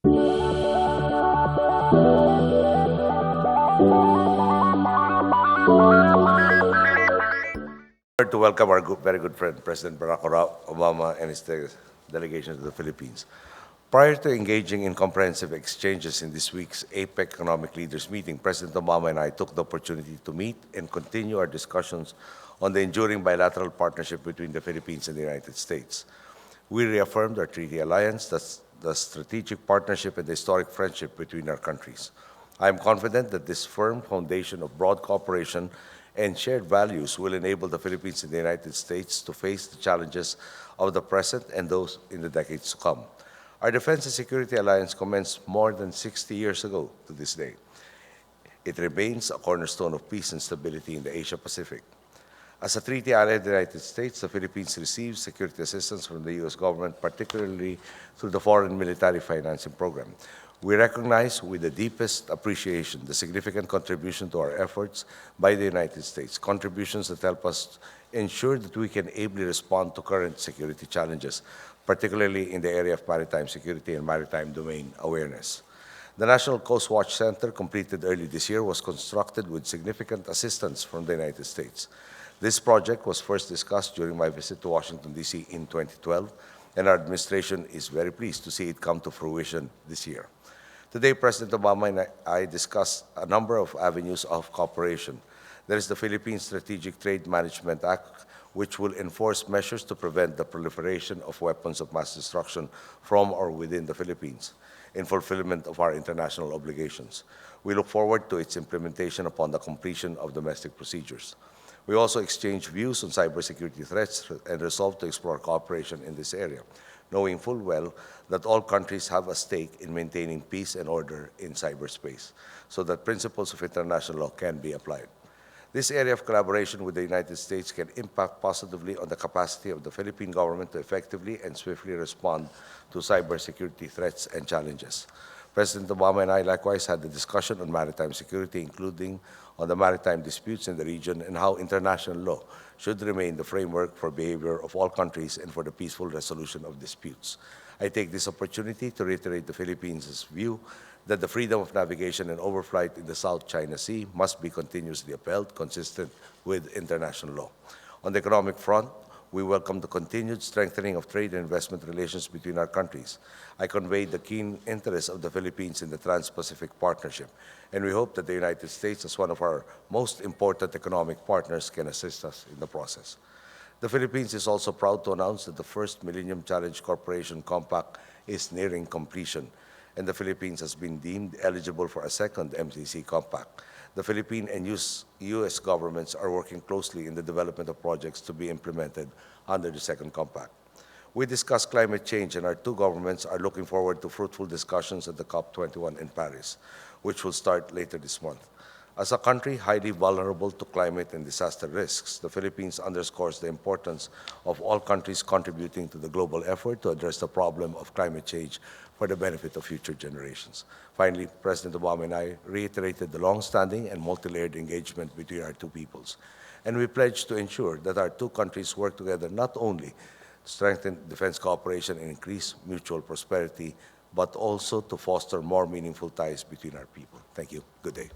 To welcome our very good friend, President Barack Obama and his delegation to the Philippines. Prior to engaging in comprehensive exchanges in this week's APEC Economic Leaders Meeting, President Obama and I took the opportunity to meet and continue our discussions on the enduring bilateral partnership between the Philippines and the United States. We reaffirmed our treaty alliance, the strategic partnership, and the historic friendship between our countries. I am confident that this firm foundation of broad cooperation and shared values will enable the Philippines and the United States to face the challenges of the present and those in the decades to come. Our defense and security alliance commenced more than 60 years ago to this day. It remains a cornerstone of peace and stability in the Asia-Pacific. As a treaty ally of the United States, the Philippines receives security assistance from the U.S. government, particularly through the Foreign Military Financing Program. We recognize with the deepest appreciation the significant contribution to our efforts by the United States, contributions that help us ensure that we can ably respond to current security challenges, particularly in the area of maritime security and maritime domain awareness. The National Coast Watch Center, completed early this year, was constructed with significant assistance from the United States. This project was first discussed during my visit to Washington, D.C. in 2012, and our administration is very pleased to see it come to fruition this year. Today, President Obama and I discussed a number of avenues of cooperation. There is the Philippine Strategic Trade Management Act, which will enforce measures to prevent the proliferation of weapons of mass destruction from or within the Philippines in fulfillment of our international obligations. We look forward to its implementation upon the completion of domestic procedures. We also exchange views on cybersecurity threats and resolve to explore cooperation in this area, knowing full well that all countries have a stake in maintaining peace and order in cyberspace, so that principles of international law can be applied. This area of collaboration with the United States can impact positively on the capacity of the Philippine government to effectively and swiftly respond to cybersecurity threats and challenges. President Obama and I likewise had a discussion on maritime security, including on the maritime disputes in the region and how international law should remain the framework for behavior of all countries and for the peaceful resolution of disputes. I take this opportunity to reiterate the Philippines' view that the freedom of navigation and overflight in the South China Sea must be continuously upheld, consistent with international law. On the economic front, we welcome the continued strengthening of trade and investment relations between our countries. I conveyed the keen interest of the Philippines in the Trans-Pacific Partnership, and we hope that the United States, as one of our most important economic partners, can assist us in the process. The Philippines is also proud to announce that the first Millennium Challenge Corporation Compact is nearing completion, and the Philippines has been deemed eligible for a second MCC Compact. The Philippine and U.S. governments are working closely in the development of projects to be implemented under the second compact. We discussed climate change, and our two governments are looking forward to fruitful discussions at the COP21 in Paris, which will start later this month. As a country highly vulnerable to climate and disaster risks, the Philippines underscores the importance of all countries contributing to the global effort to address the problem of climate change for the benefit of future generations. Finally, President Obama and I reiterated the long-standing and multi-layered engagement between our two peoples, and we pledged to ensure that our two countries work together not only to strengthen defense cooperation and increase mutual prosperity, but also to foster more meaningful ties between our people. Thank you. Good day.